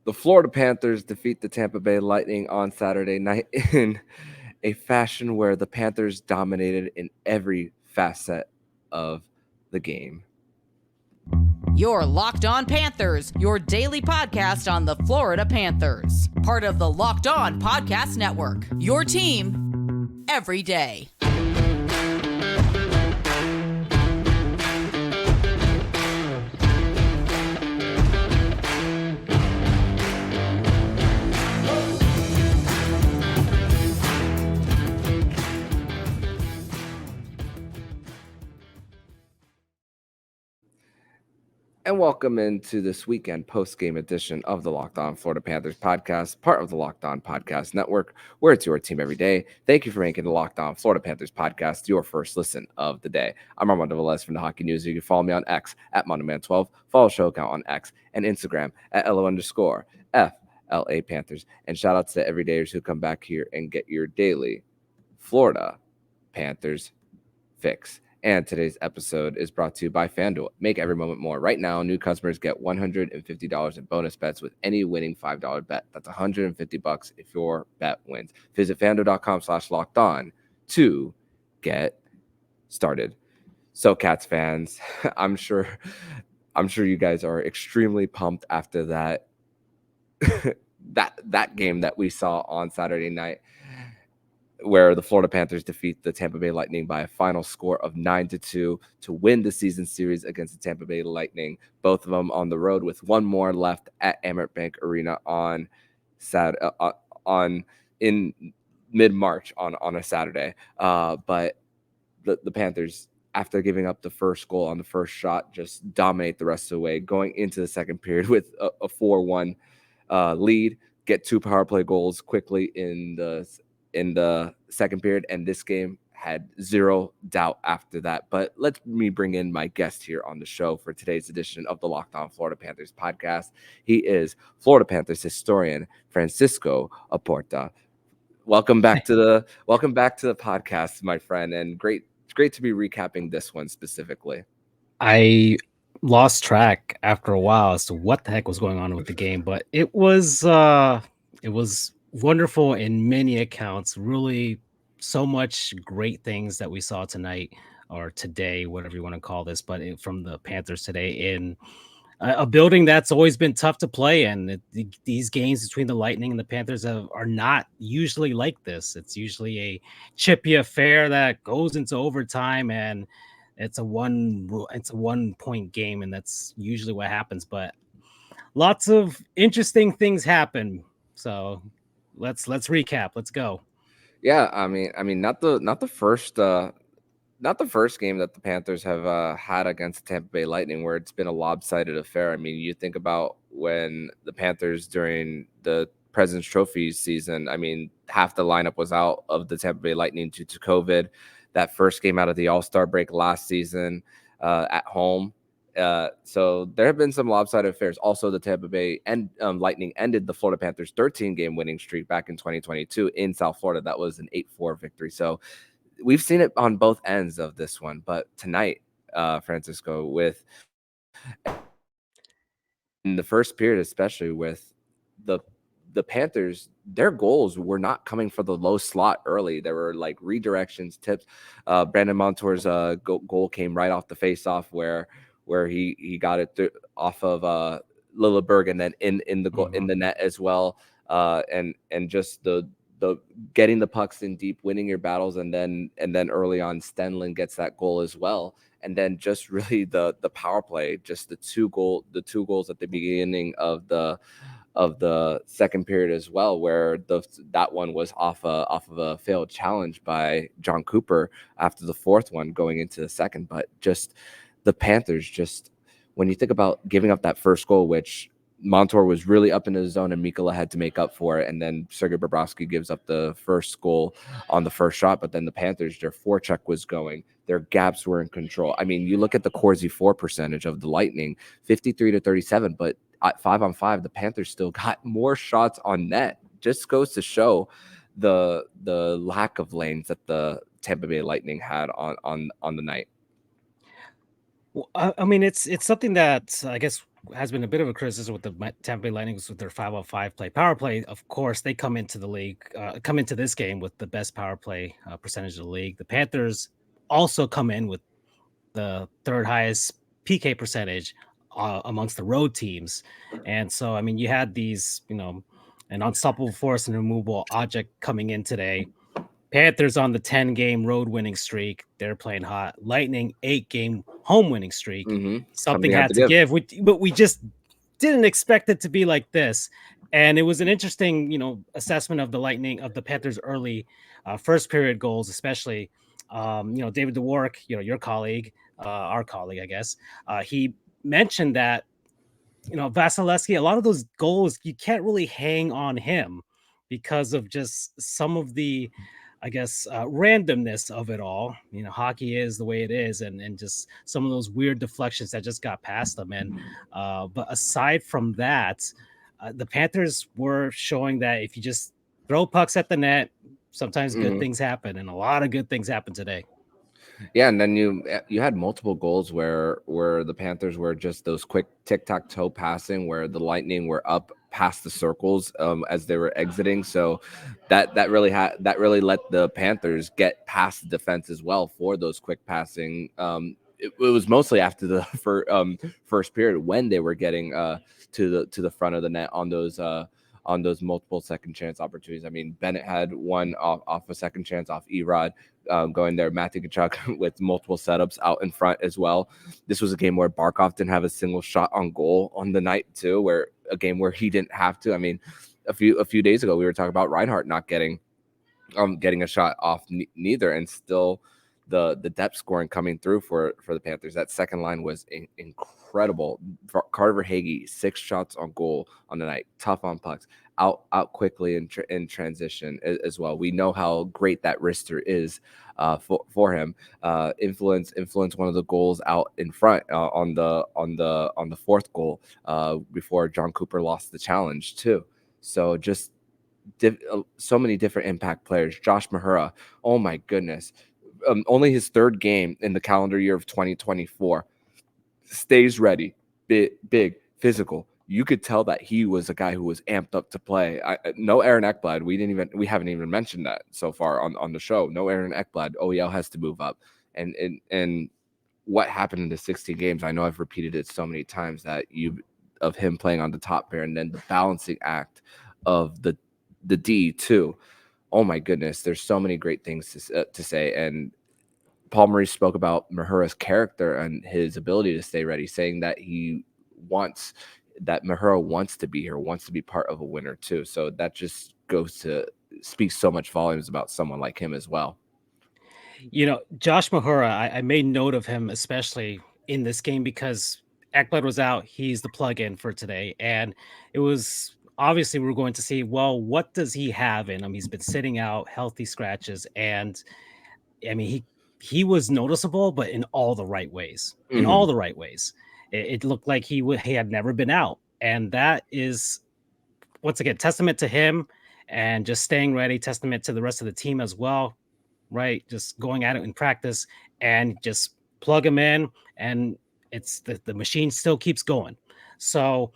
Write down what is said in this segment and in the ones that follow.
The Florida Panthers defeat the Tampa Bay Lightning on Saturday night in a fashion where the Panthers dominated in every facet of the game. You're Locked On Panthers, your daily podcast on the Florida Panthers. Part of the Locked On Podcast Network, your team every day. And welcome into this weekend post-game edition of the Locked On Florida Panthers podcast, part of the Locked On Podcast Network, where it's your team every day. Thank you for making the Locked On Florida Panthers podcast your first listen of the day. I'm Armando Velez from the Hockey News. You can follow me on X at MondoMan12, follow the show account on X and Instagram at LO_FLA Panthers. And shout out to the everydayers who come back here and get your daily Florida Panthers fix. And today's episode is brought to you by FanDuel. Make every moment more. Right now, new customers get $150 in bonus bets with any winning $5 bet. That's $150 if your bet wins. Visit FanDuel.com/lockedon to get started. So, Cats fans, I'm sure you guys are extremely pumped after that that game that we saw on Saturday night, where the Florida Panthers defeat the Tampa Bay Lightning by a final score of 9-2 to win the season series against the Tampa Bay Lightning. Both of them on the road with one more left at Amerant Bank Arena in mid-March on a Saturday. But the Panthers, after giving up the first goal on the first shot, just dominate the rest of the way, going into the second period with a 4-1 lead, get two power play goals quickly in the second period, and this game had zero doubt after that. But let me bring in my guest here on the show for today's edition of the Locked On Florida Panthers podcast. He is Florida Panthers historian Francisco Oporta. Welcome back to the podcast, my friend, and it's great to be recapping this one specifically. I lost track after a while as to what the heck was going on with the game, but it was wonderful in many accounts. Really, so much great things that we saw tonight or today, whatever you want to call this, but from the Panthers today in a building that's always been tough to play in. These games between the Lightning and the Panthers are not usually like this. It's usually a chippy affair that goes into overtime, and it's a one point game, and that's usually what happens. But lots of interesting things happen. So let's recap. Let's go. Yeah, I mean, not the first game that the Panthers have had against the Tampa Bay Lightning where it's been a lopsided affair. I mean, you think about when the Panthers during the President's Trophy season, I mean, half the lineup was out of the Tampa Bay Lightning due to COVID. That first game out of the All-Star break last season at home. So there have been some lopsided affairs. Also, the Tampa Bay Lightning ended the Florida Panthers' 13-game winning streak back in 2022 in South Florida. That was an 8-4 victory. So we've seen it on both ends of this one. But tonight, Francisco, with in the first period, especially with the Panthers, their goals were not coming for the low slot early. There were like redirections, tips. Brandon Montour's goal came right off the face-off where he got it off of Lilleberg and then in the goal, in the net as well. And just the getting the pucks in deep, winning your battles, and then early on Stenlund gets that goal as well. And then just really the power play, just the two goals at the beginning of the second period as well, where that one was off of a failed challenge by John Cooper after the fourth one going into the second. But just the Panthers, just when you think about giving up that first goal, which Montour was really up in his zone and Mikkola had to make up for it, and then Sergei Bobrovsky gives up the first goal on the first shot. But then the Panthers, their forecheck was going, their gaps were in control. I mean, you look at the Corsi for percentage of the Lightning, 53-37, but at 5-on-5, the Panthers still got more shots on net. Just goes to show the lack of lanes that the Tampa Bay Lightning had on the night. Well, I mean, it's something that I guess has been a bit of a criticism with the Tampa Bay Lightning with their 5-on-5 play. Power play, of course, they come into this game with the best power play percentage of the league. The Panthers also come in with the third highest PK percentage amongst the road teams. And so, I mean, you had these, an unstoppable force and removable object coming in today. Panthers on the 10-game road winning streak. They're playing hot. Lightning 8-game home winning streak. Something had to give. But we just didn't expect it to be like this. And it was an interesting, assessment of the Panthers early first period goals, especially. David DeWark, your colleague, our colleague, I guess, he mentioned that, Vasilevskiy, a lot of those goals, you can't really hang on him because of just some of the, I guess, randomness of it all. Hockey is the way it is, and just some of those weird deflections that just got past them. And but aside from that, the Panthers were showing that if you just throw pucks at the net, sometimes good things happen, and a lot of good things happened today. Yeah, and then you had multiple goals where the Panthers were just those quick tic-tac-toe passing, where the Lightning were up past the circles as they were exiting. So that really let the Panthers get past the defense as well for those quick passing. It was mostly after the first period when they were getting to the front of the net on those multiple second chance opportunities. I mean, Bennett had one off a second chance off Erod. Going there, Matthew Tkachuk with multiple setups out in front as well. This was a game where Barkov didn't have a single shot on goal on the night too, where a game where he didn't have to. I mean, a few days ago we were talking about Reinhart not getting a shot off neither, and still the depth scoring coming through for the Panthers. That second line was incredible. Carter Verhaeghe, 6 shots on goal on the night, tough on pucks, out quickly in transition as well. We know how great that wrister is for him. Influence one of the goals out in front on the fourth goal before John Cooper lost the challenge too. So just so many different impact players. Josh Mahura, oh my goodness. Only his third game in the calendar year of 2024. Stays ready, big, physical. You could tell that he was a guy who was amped up to play. No Aaron Ekblad. We haven't even mentioned that so far on the show. No Aaron Ekblad. OEL has to move up. And what happened in the 16 games? I know I've repeated it so many times of him playing on the top pair, and then the balancing act of the D too. Oh my goodness, there's so many great things to say. And Paul Maurice spoke about Mahura's character and his ability to stay ready, saying that Mahura wants to be here, wants to be part of a winner too. So that just speaks so much volumes about someone like him as well. Josh Mahura, I made note of him, especially in this game, because Ekblad was out. He's the plug-in for today. And it was obviously we were going to see, well, what does he have in him? He's been sitting out, healthy scratches. And I mean, he was noticeable, but in all the right ways. In all the right ways. It looked like he had never been out. And that is, once again, testament to him and just staying ready, testament to the rest of the team as well, right? Just going at it in practice and just plug him in, and it's the machine still keeps going. So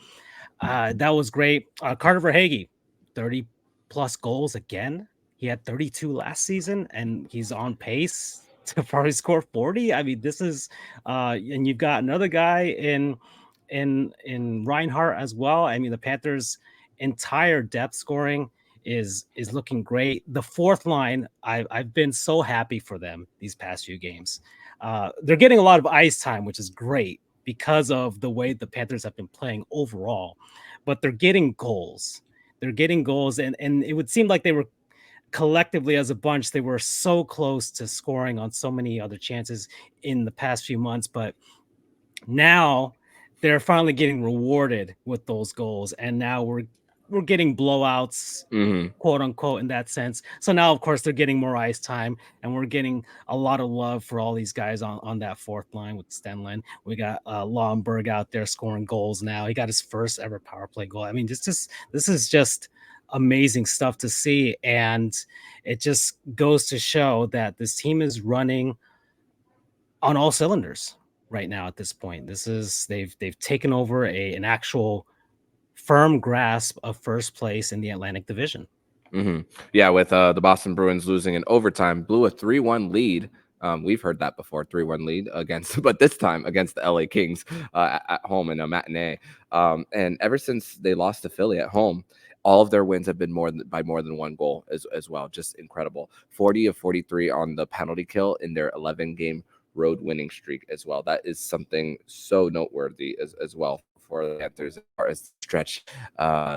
that was great. Carter Verhaeghe, 30 plus goals again. He had 32 last season, and he's on pace to probably score 40. I mean, this is and you've got another guy in Reinhart as well. I mean, the Panthers' entire depth scoring is looking great. The fourth line, I've been so happy for them these past few games. They're getting a lot of ice time, which is great because of the way the Panthers have been playing overall, but they're getting goals. And it would seem like they were collectively as a bunch, they were so close to scoring on so many other chances in the past few months, but now they're finally getting rewarded with those goals, and now we're getting blowouts, quote unquote, in that sense. So now, of course, they're getting more ice time, and we're getting a lot of love for all these guys on that fourth line with Stenlund. We got Lomberg out there scoring goals now. He got his first ever power play goal. I mean, this is just amazing stuff to see, and it just goes to show that this team is running on all cylinders. right now at this point. They've taken over an actual firm grasp of first place in the Atlantic Division. Yeah, with the Boston Bruins losing in overtime, blew a 3-1 lead. We've heard that before, 3-1 lead against, but this time against the LA Kings at home in a matinee. And ever since they lost to Philly at home, all of their wins have been by more than one goal as well. Just incredible. 40 of 43 on the penalty kill in their 11-game road winning streak as well. That is something so noteworthy as well for the Panthers as far as the stretch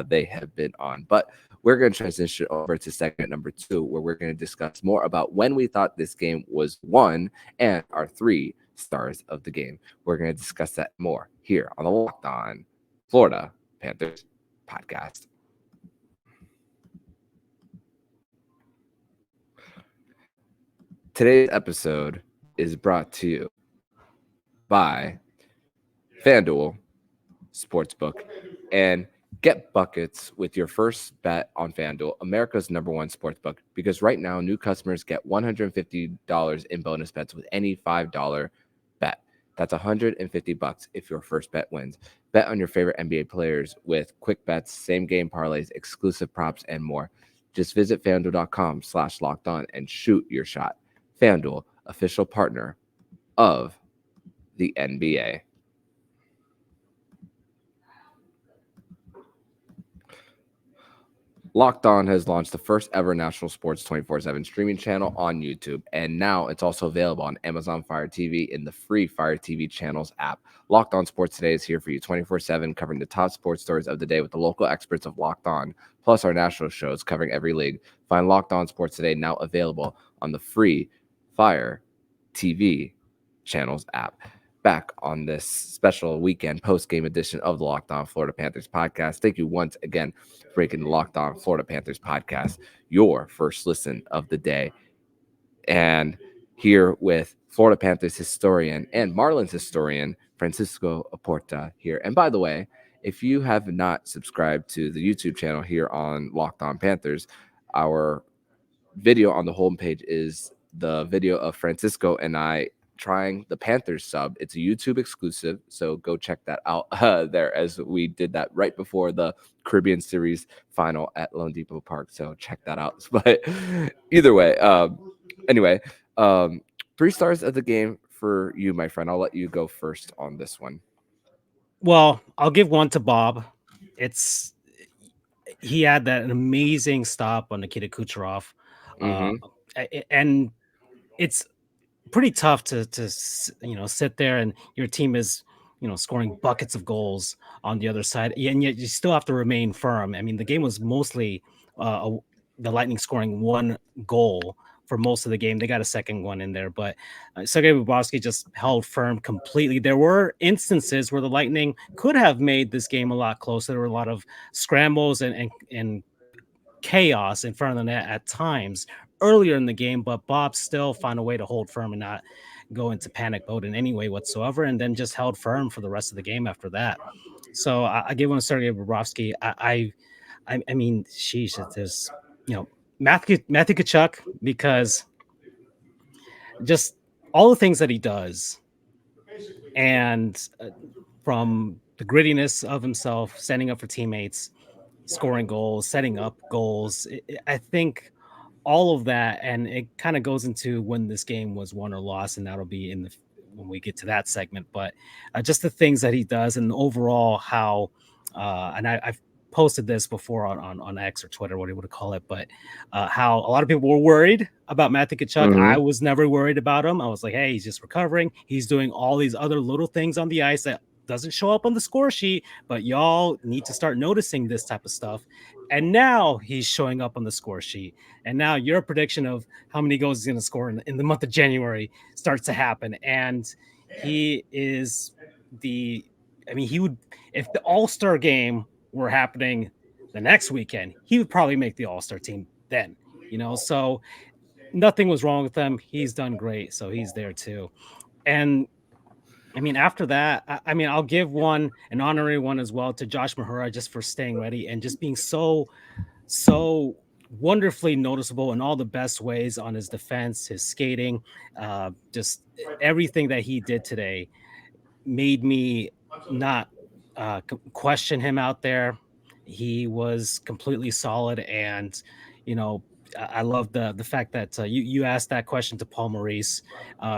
they have been on. But we're going to transition over to segment number 2, where we're going to discuss more about when we thought this game was won and our 3 stars of the game. We're going to discuss that more here on the Locked On Florida Panthers podcast. Today's episode is brought to you by FanDuel Sportsbook, and get buckets with your first bet on FanDuel, America's #1 sportsbook, because right now new customers get $150 in bonus bets with any $5 bet. That's $150 if your first bet wins. Bet on your favorite NBA players with quick bets, same game parlays, exclusive props, and more. Just visit FanDuel.com/lockedon and shoot your shot. FanDuel, official partner of the NBA. Locked On has launched the first ever national sports 24/7 streaming channel on YouTube, and now it's also available on Amazon Fire TV in the free Fire TV channels app. Locked On Sports Today is here for you 24/7, covering the top sports stories of the day with the local experts of Locked On, plus our national shows covering every league. Find Locked On Sports Today now available on the free Fire TV channels app. Back on this special weekend post-game edition of the Locked On Florida Panthers podcast. Thank you once again for making the Locked On Florida Panthers podcast your first listen of the day. And here with Florida Panthers historian and Marlins historian, Francisco Oporta here. And by the way, if you have not subscribed to the YouTube channel here on Locked On Panthers, our video on the homepage is the video of Francisco and I trying the Panthers sub. It's a YouTube exclusive, so go check that out there, as we did that right before the Caribbean Series final at Lone Depot Park. So check that out. But either way, anyway, 3 stars of the game for you, my friend. I'll let you go first on this one. Well, I'll give one to Bob. He had that amazing stop on Nikita Kucherov, and it's pretty tough to sit there and your team is scoring buckets of goals on the other side, and yet you still have to remain firm. I mean, the game was mostly the Lightning scoring 1 goal for most of the game. They got a second one in there, but Sergei Bobrovsky just held firm completely. There were instances where the Lightning could have made this game a lot closer. There were a lot of scrambles and chaos in front of the net at times earlier in the game, but Bob still found a way to hold firm and not go into panic mode in any way whatsoever, and then just held firm for the rest of the game after that. So I give one to Sergei Bobrovsky. I mean, sheesh, there's Matthew Tkachuk, because just all the things that he does, and from the grittiness of himself, standing up for teammates, scoring goals, setting up goals. I think all of that, and it kind of goes into when this game was won or lost, and that'll be when we get to that segment. But just the things that he does, and overall how, and I've posted this before on X or Twitter, what do you want to call it, but how a lot of people were worried about Matthew Tkachuk. I was never worried about him. I was like, hey, he's just recovering. He's doing all these other little things on the ice that doesn't show up on the score sheet, but y'all need to start noticing this type of stuff. And now he's showing up on the score sheet. And now your prediction of how many goals he's going to score in the month of January starts to happen. And he is he would, if the All-Star game were happening the next weekend, he would probably make the All-Star team then, so nothing was wrong with him. He's done great. So he's there too. And I mean, after that, I'll give an honorary one as well to Josh Mahura, just for staying ready and just being so wonderfully noticeable in all the best ways on his defense, his skating, just everything that he did today. made me not question him out there. He was completely solid, and you know, I love the fact that you asked that question to Paul Maurice,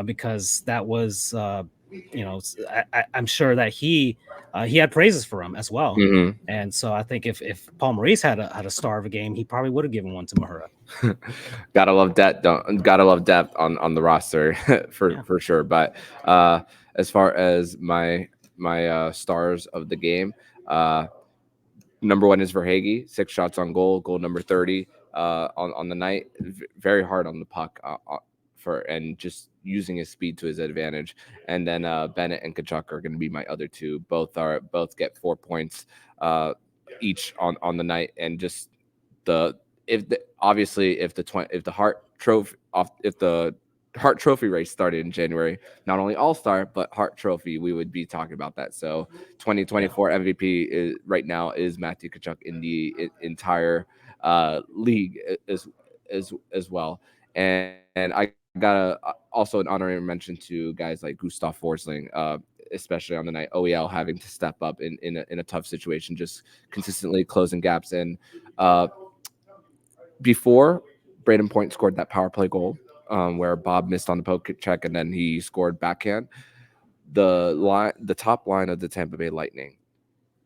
because that was I'm sure that he had praises for him as well. Mhm. And so I think if Paul Maurice had a star of a game, he probably would have given one to Mahura. Gotta love depth. Gotta love depth on the roster for sure. But as far as my stars of the game, number one is Verhaeghe, 6 shots on goal, goal number 30 on the night. Very hard on the puck and just using his speed to his advantage. And then Bennett and Tkachuk are going to be my other two. Both get 4 points each on the night, and just obviously if the Hart Trophy race started in January, not only All-Star but Hart Trophy, we would be talking about that. So 2024 MVP is right now is Matthew Tkachuk in the entire league as well. And I got also an honorary mention to guys like Gustav Forsling, especially on the night. OEL having to step up in a tough situation, just consistently closing gaps. And before Brayden Point scored that power play goal, where Bob missed on the poke check and then he scored backhand, the top line of the Tampa Bay Lightning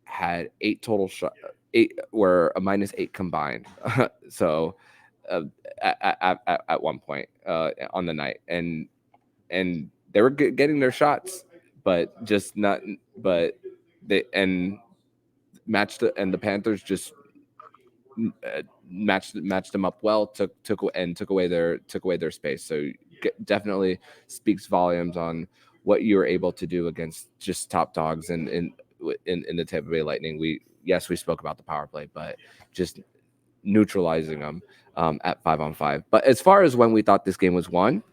had 8 total shots. 8 were a -8 combined. So at one point on the night, and they were getting their shots, but just not. But they and the Panthers just matched them up well. Took away their space. So definitely speaks volumes on what you were able to do against just top dogs in the Tampa Bay Lightning. We spoke about the power play, but just neutralizing them at 5-on-5. But as far as when we thought this game was won,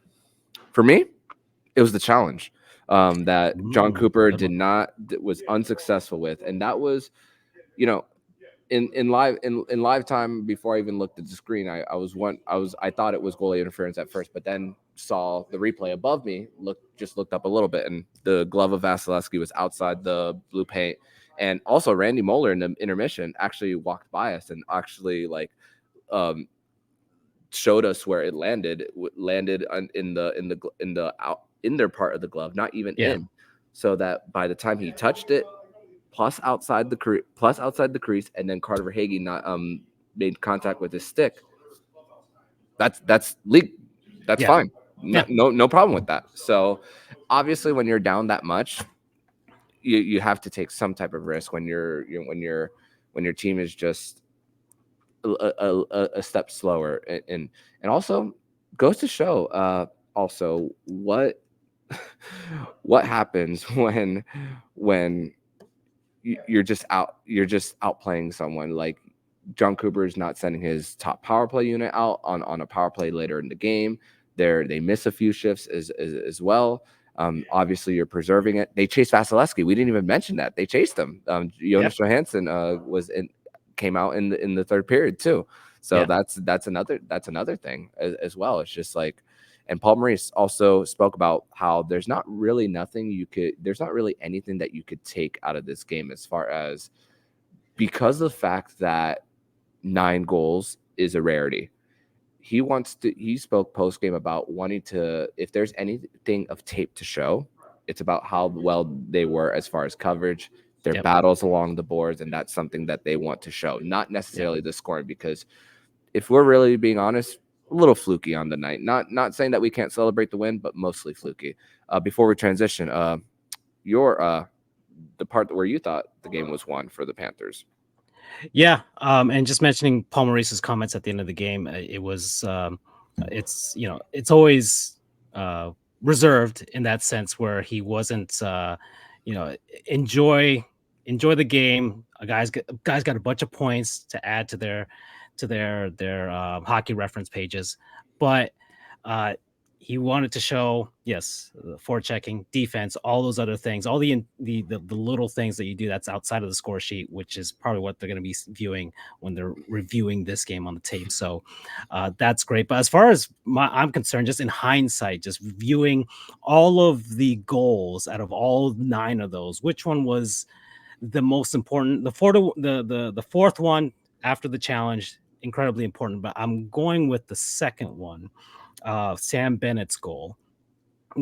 for me, it was the challenge that John Cooper was unsuccessful with, and that was, in live time before I even looked at the screen, I thought it was goalie interference at first, but then saw the replay above me, looked up a little bit, and the glove of Vasilevskiy was outside the blue paint. And also Randy Moeller in the intermission actually walked by us and actually showed us where it landed in their part of the glove, not even in, so that by the time he touched it, plus outside the crease, and then Carter Verhaeghe not made contact with his stick, that's legal. That's fine. No problem with that. So obviously when you're down that much, you have to take some type of risk when your team is just a step slower, and also goes to show also what happens when you're just outplaying someone. Like John Cooper is not sending his top power play unit out on a power play later in the game. They miss a few shifts as well. Obviously, you're preserving it. They chased Vasilevskiy. We didn't even mention that they chased him. Jonas Johansson came out in the third period too. So that's another thing as well. It's just like, and Paul Maurice also spoke about how there's not really anything that you could take out of this game, as far as, because of the fact that 9 goals is a rarity. He spoke post game about wanting to, if there's anything of tape to show, it's about how well they were as far as coverage, their battles along the boards, and that's something that they want to show, not necessarily the scoring, because if we're really being honest, a little fluky on the night. Not saying that we can't celebrate the win, but mostly fluky. Before we transition, the part where you thought the game was won for the Panthers. Yeah, and just mentioning Paul Maurice's comments at the end of the game, it was it's always reserved in that sense, where he wasn't enjoy the game. Guys got a bunch of points to add to their hockey reference pages, but he wanted to show, yes, forechecking, defense, all those other things, all the little things that you do that's outside of the score sheet, which is probably what they're going to be viewing when they're reviewing this game on the tape. So that's great. But as far as I'm concerned, just in hindsight, just viewing all of the goals out of all 9 of those, which one was the most important? The fourth one after the challenge, incredibly important. But I'm going with the second one. Sam Bennett's goal,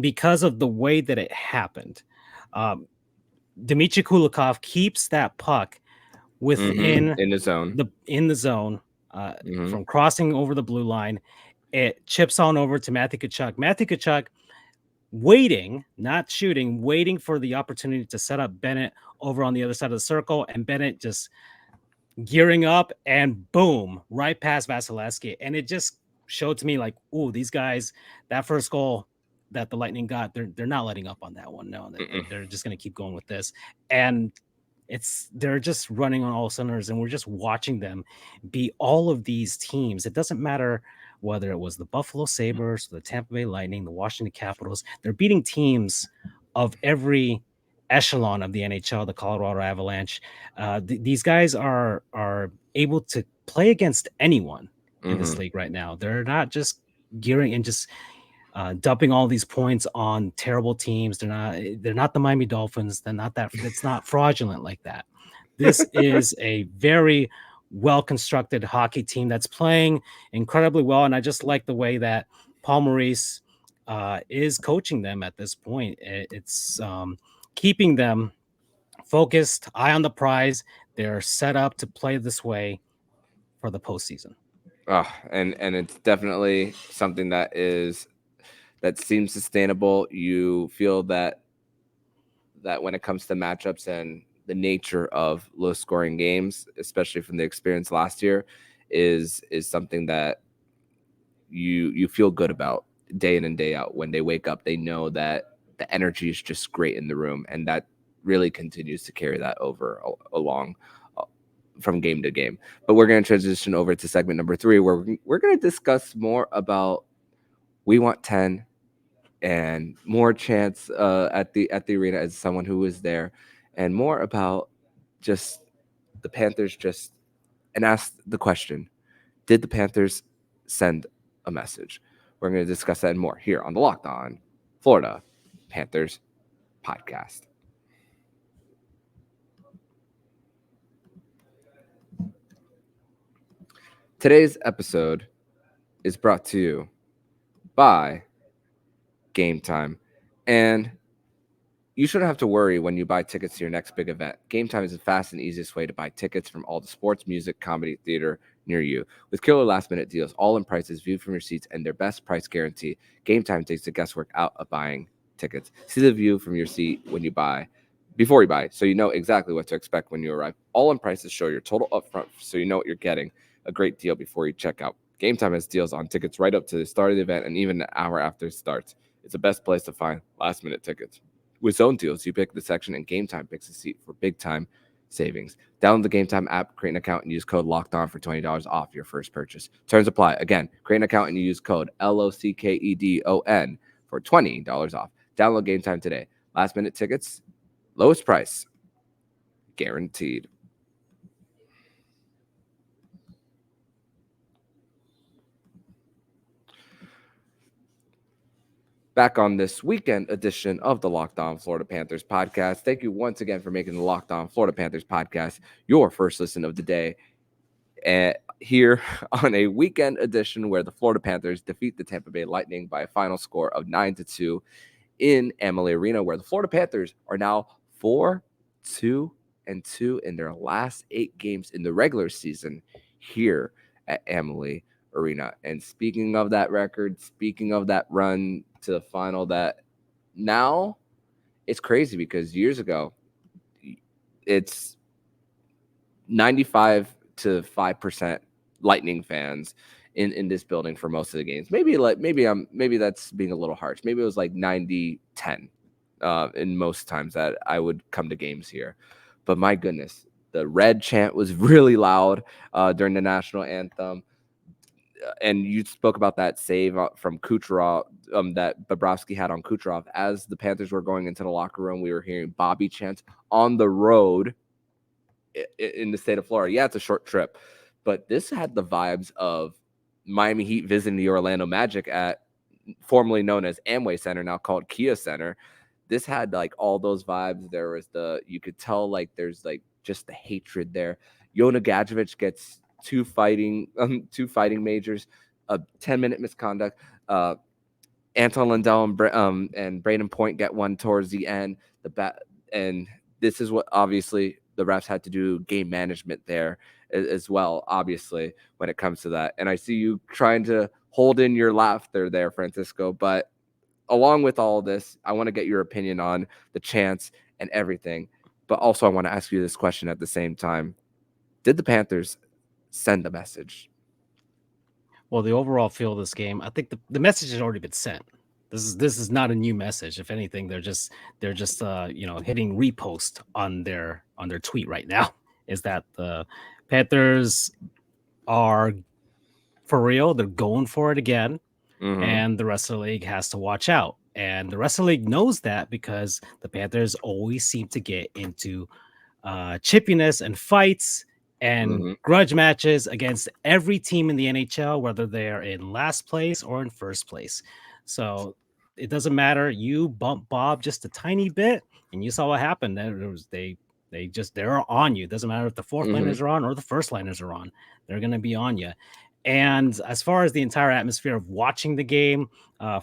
because of the way that it happened. Dmitry Kulikov keeps that puck within in the zone, from crossing over the blue line. It chips on over to Matthew Tkachuk. Matthew Tkachuk waiting, not shooting, waiting for the opportunity to set up Bennett over on the other side of the circle, and Bennett just gearing up and boom, right past Vasilevskiy. And it just showed to me like, oh, these guys, that first goal that the Lightning got, they're not letting up on that one. No, they're just going to keep going with this. And they're just running on all cylinders, and we're just watching them beat all of these teams. It doesn't matter whether it was the Buffalo Sabres, the Tampa Bay Lightning, the Washington Capitals. They're beating teams of every echelon of the NHL, the Colorado Avalanche. These guys are able to play against anyone in this league right now. They're not just gearing and just dumping all these points on terrible teams. They're not the Miami Dolphins. They're not that. It's not fraudulent like that. This is a very well-constructed hockey team that's playing incredibly well. And I just like the way that Paul Maurice is coaching them at this point. It's keeping them focused, eye on the prize. They're set up to play this way for the postseason. And it's definitely something that seems sustainable. You feel that when it comes to matchups and the nature of low-scoring games, especially from the experience last year, is something that you feel good about day in and day out. When they wake up, they know that the energy is just great in the room, and that really continues to carry that over along from game to game. But we're going to transition over to segment number 3, where we're going to discuss more about we want 10 and more chance at the arena as someone who was there, and more about just the Panthers, and ask the question, did the Panthers send a message? We're going to discuss that and more here on the Locked On Florida Panthers podcast. Today's episode is brought to you by Game Time. And you shouldn't have to worry when you buy tickets to your next big event. Game Time is the fast and easiest way to buy tickets from all the sports, music, comedy, theater near you. With killer last-minute deals, all-in prices viewed from your seats, and their best price guarantee, Game Time takes the guesswork out of buying tickets. See the view from your seat before you buy, so you know exactly what to expect when you arrive. All-in prices show your total upfront, so you know what you're getting. A great deal before you check out. Game Time has deals on tickets right up to the start of the event and even an hour after it starts. It's the best place to find last-minute tickets. With zone deals, you pick the section and Game Time picks a seat for big-time savings. Download the Game Time app, create an account, and use code LOCKEDON for $20 off your first purchase. Terms apply. Again, create an account and you use code LOCKEDON for $20 off. Download Game Time today. Last-minute tickets, lowest price, guaranteed. Back on this weekend edition of the Locked On Florida Panthers podcast. Thank you once again for making the Locked On Florida Panthers podcast your first listen of the day. Here on a weekend edition where the Florida Panthers defeat the Tampa Bay Lightning by a final score of 9-2 in Amalie Arena, where the Florida Panthers are now 4-2-2 in their last 8 games in the regular season here at Amalie Arena. And speaking of that record, speaking of that run to the final, that now it's crazy because years ago it's 95 to 5% Lightning fans in this building for most of the games. Maybe that's being a little harsh. Maybe it was like 90-10 in most times that I would come to games here. But my goodness, the red chant was really loud during the national anthem. and you spoke about that save from Kucherov that Bobrovsky had on Kucherov. As the Panthers were going into the locker room, we were hearing Bobby chants on the road in the state of Florida. Yeah, it's a short trip, but this had the vibes of Miami Heat visiting the Orlando Magic at formerly known as Amway Center, now called Kia Center. This had like all those vibes. There was you could tell like there's like just the hatred there. Yona Gadjevich gets two fighting majors, a 10-minute misconduct. Anton Lundell and Brayden Point get one towards the end. And this is what obviously the refs had to do game management there as well, obviously, when it comes to that. And I see you trying to hold in your laughter there, Francisco. But along with all of this, I want to get your opinion on the chance and everything. But also I want to ask you this question at the same time. Did the Panthers send a message? Well, the overall feel of this game, I think the message has already been sent. This is not a new message. If anything, they're just hitting repost on their tweet right now. Is that the Panthers are for real? They're going for it again, and the rest of the league has to watch out. And the rest of the league knows that because the Panthers always seem to get into chippiness and fights and grudge matches against every team in the NHL, whether they're in last place or in first place. So it doesn't matter. You bump Bob just a tiny bit, and you saw what happened. They're on you. It doesn't matter if the fourth liners are on or the first liners are on. They're going to be on you. And as far as the entire atmosphere of watching the game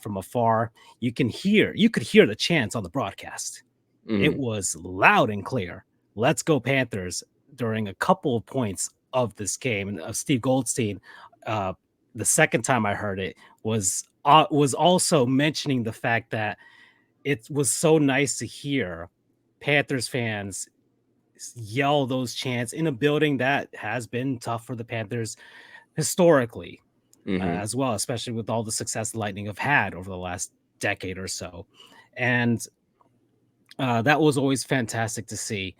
from afar, you could hear the chants on the broadcast. It was loud and clear. Let's go Panthers during a couple of points of this game. And Steve Goldstein, the second time I heard it, was also mentioning the fact that it was so nice to hear Panthers fans yell those chants in a building that has been tough for the Panthers historically, as well, especially with all the success the Lightning have had over the last decade or so. And that was always fantastic to see.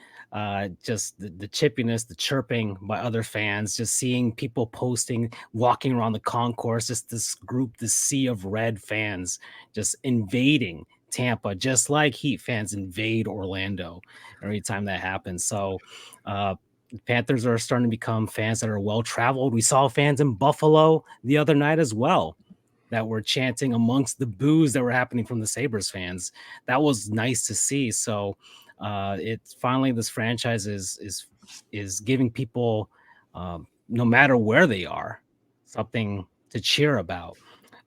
Just the chippiness, the chirping by other fans, just seeing people posting, walking around the concourse, just this sea of red fans just invading Tampa, just like Heat fans invade Orlando every time that happens. So Panthers are starting to become fans that are well-traveled. We saw fans in Buffalo the other night as well that were chanting amongst the boos that were happening from the Sabres fans. That was nice to see. So it's finally, this franchise is giving people, no matter where they are, something to cheer about.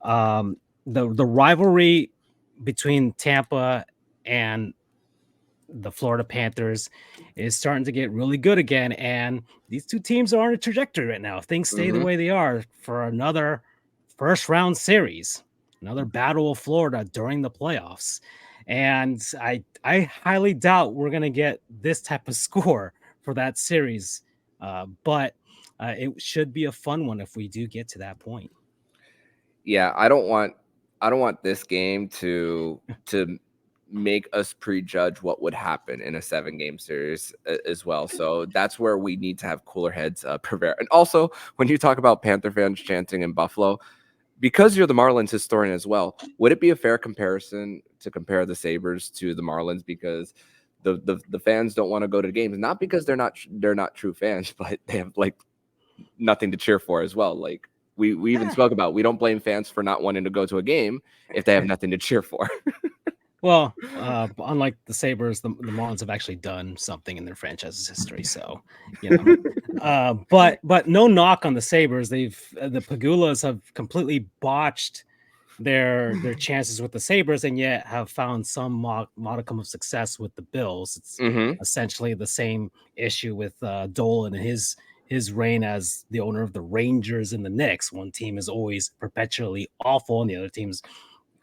The rivalry between Tampa and the Florida Panthers is starting to get really good again, and these two teams are on a trajectory right now. If things stay the way they are for another first round series, another Battle of Florida during the playoffs. And I highly doubt we're going to get this type of score for that series. But it should be a fun one if we do get to that point. Yeah, I don't want this game to make us prejudge what would happen in a 7-game series as well. So that's where we need to have cooler heads prevail. And also, when you talk about Panther fans chanting in Buffalo, because you're the Marlins historian as well, would it be a fair comparison to compare the Sabres to the Marlins? Because the fans don't want to go to games, not because they're not true fans, but they have like nothing to cheer for as well. Like we even spoke about, we don't blame fans for not wanting to go to a game if they have nothing to cheer for. Well, unlike the Sabres, the Marlins have actually done something in their franchise's history. So, but no knock on the Sabres. The Pagulas have completely botched their chances with the Sabres, and yet have found some modicum of success with the Bills. It's essentially the same issue with Dole and his reign as the owner of the Rangers and the Knicks. One team is always perpetually awful, and the other team's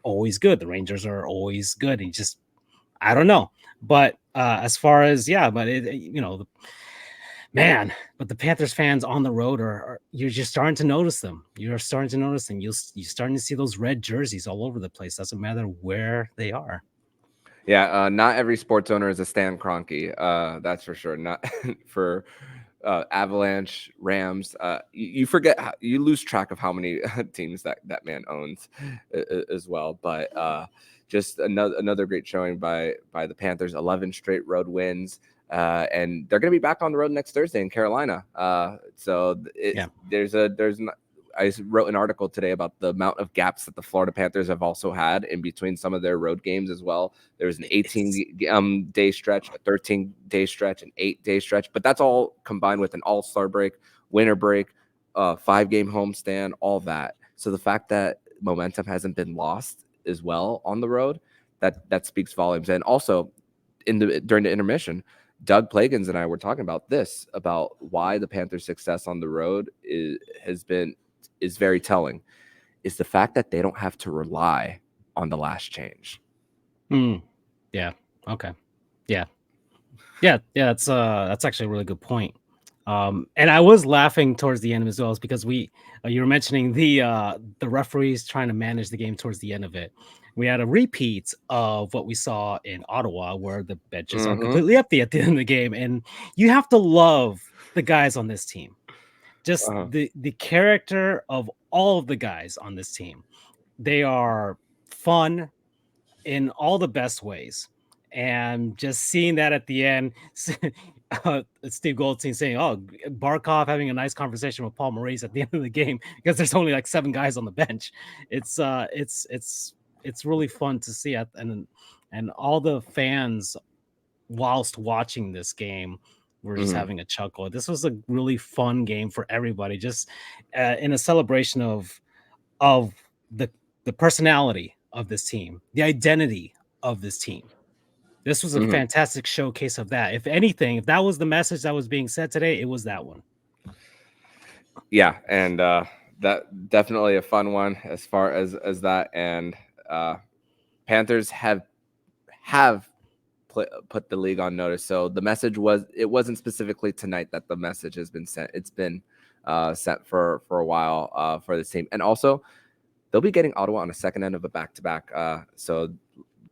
always good. The Rangers are always good. And just, I don't know. But as far as, but the Panthers fans on the road you're just starting to notice them. You're starting to notice them. You're starting to see those red jerseys all over the place. Doesn't matter where they are. Yeah, not every sports owner is a Stan Kroenke. That's for sure. Not for Avalanche, Rams. You forget, you lose track of how many teams that man owns as well. But just another great showing by the Panthers. 11 straight road wins, and they're going to be back on the road next Thursday in Carolina. I wrote an article today about the amount of gaps that the Florida Panthers have also had in between some of their road games as well. There was an 18-day stretch, a 13-day stretch, an 8-day stretch, but that's all combined with an all-star break, winter break, 5-game homestand, all that. So the fact that momentum hasn't been lost as well on the road, that speaks volumes. And also during the intermission, Doug Plagans and I were talking about why the Panthers' success on the road is very telling, is the fact that they don't have to rely on the last change. Yeah. Okay. Yeah. That's actually a really good point. And I was laughing towards the end as well, because you were mentioning the referees trying to manage the game towards the end of it. We had a repeat of what we saw in Ottawa, where the benches are completely empty at the end of the game, and you have to love the guys on this team. Just the character of all of the guys on this team. They are fun in all the best ways. And just seeing that at the end, Steve Goldstein saying, "Oh, Barkov having a nice conversation with Paul Maurice at the end of the game because there's only like 7 guys on the bench." It's really fun to see it, and all the fans, whilst watching this game, we're just having a chuckle. This was a really fun game for everybody, just in a celebration of the personality of this team, the identity of this team. This was a fantastic showcase of that. If anything, if that was the message that was being said today, it was that one. Yeah, and that definitely a fun one as far as that. And Panthers have put the league on notice. So the message wasn't specifically tonight that the message has been sent. It's been sent for a while for this team. And also, they'll be getting Ottawa on a second end of a back-to-back. So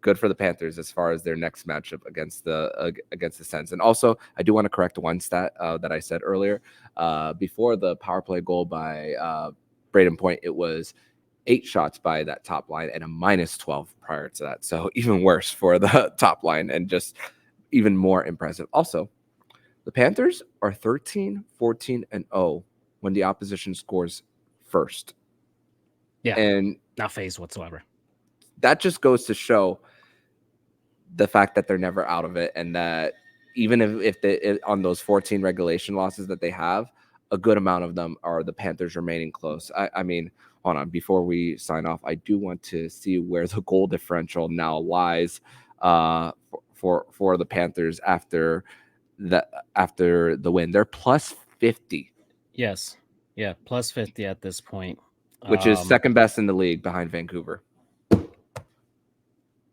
good for the Panthers as far as their next matchup against the Sens. And also, I do want to correct one stat that I said earlier. Before the power play goal by Brayden Point, it was 8 shots by that top line and a -12 prior to that. So even worse for the top line, and just even more impressive. Also, the Panthers are 13, 14, and 0 when the opposition scores first. Yeah, and not phased whatsoever. That just goes to show the fact that they're never out of it, and that even if they on those 14 regulation losses that they have, a good amount of them are the Panthers remaining close. I mean, hold on, before we sign off, I do want to see where the goal differential now lies for the Panthers after the win. They're plus 50. Yes. Yeah, plus 50 at this point, which is second best in the league behind Vancouver.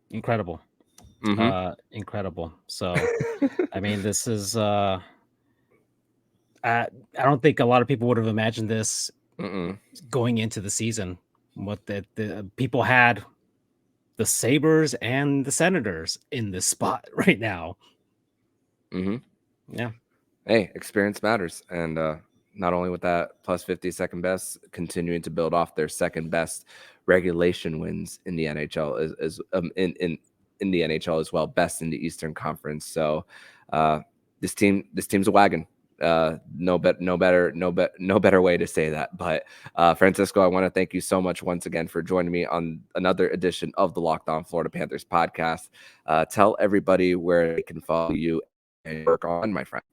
Incredible. Incredible. So, I mean, this is I don't think a lot of people would have imagined this going into the season. What the people had the Sabres and the Senators in this spot right now. Yeah. Hey, experience matters. And not only with that plus 50 second best, continuing to build off their second best regulation wins in the NHL is in the NHL as well, best in the Eastern Conference. So this team's a wagon. No better way to say that. But Francisco, I want to thank you so much once again for joining me on another edition of the Locked On Florida Panthers podcast. Tell everybody where they can follow you and work on, my friend.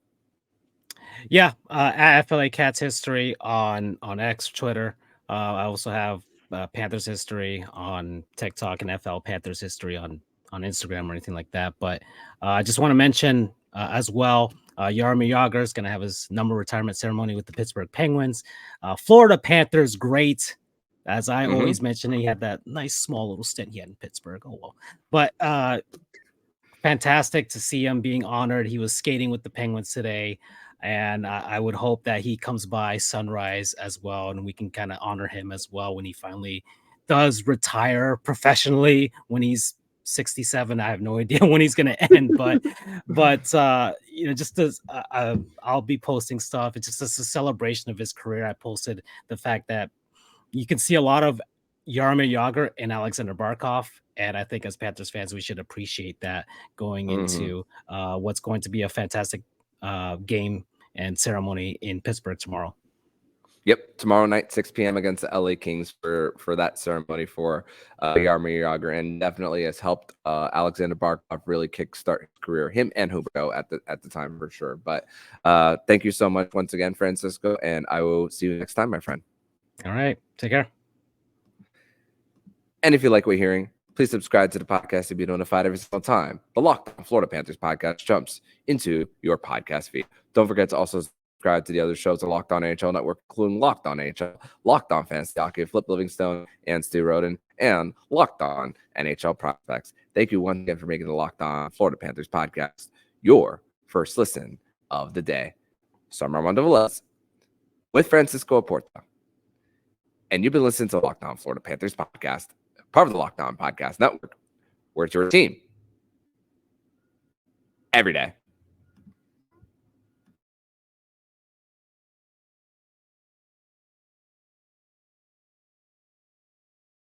Yeah, at FLA Cats History on X, Twitter. I also have Panthers History on TikTok and FL Panthers History on Instagram or anything like that. But I just want to mention as well, Jaromir Jagr is going to have his number retirement ceremony with the Pittsburgh Penguins. Florida Panthers, great. As I always mention, he had that nice small little stint he had in Pittsburgh. Oh, well. But fantastic to see him being honored. He was skating with the Penguins today. And I would hope that he comes by Sunrise as well, and we can kind of honor him as well when he finally does retire professionally, when he's 67. I have no idea when he's going to end, but just as I'll be posting stuff. It's just a celebration of his career. I posted the fact that you can see a lot of Jaromir Jagr and Alexander Barkov, and I think as Panthers fans, we should appreciate that going into what's going to be a fantastic game and ceremony in Pittsburgh tomorrow. Yep, tomorrow night, 6 p.m. against the LA Kings for that ceremony for Jaromir Jagr, and definitely has helped Alexander Barkov really kickstart his career. Him and Huberdeau at the time for sure. But thank you so much once again, Francisco, and I will see you next time, my friend. All right, take care. And if you like what you're hearing, please subscribe to the podcast to be notified every single time the Locked On Florida Panthers podcast jumps into your podcast feed. Don't forget to also subscribe to the other shows on Locked On NHL Network, including Locked On NHL, Locked On Fantasy Hockey, Flip Livingstone, and Stu Roden, and Locked On NHL Prospects. Thank you once again for making the Locked On Florida Panthers podcast your first listen of the day. So I'm Armando Velez with Francisco Oporta, and you've been listening to the Locked On Florida Panthers podcast, part of the Locked On Podcast Network, where it's your team every day.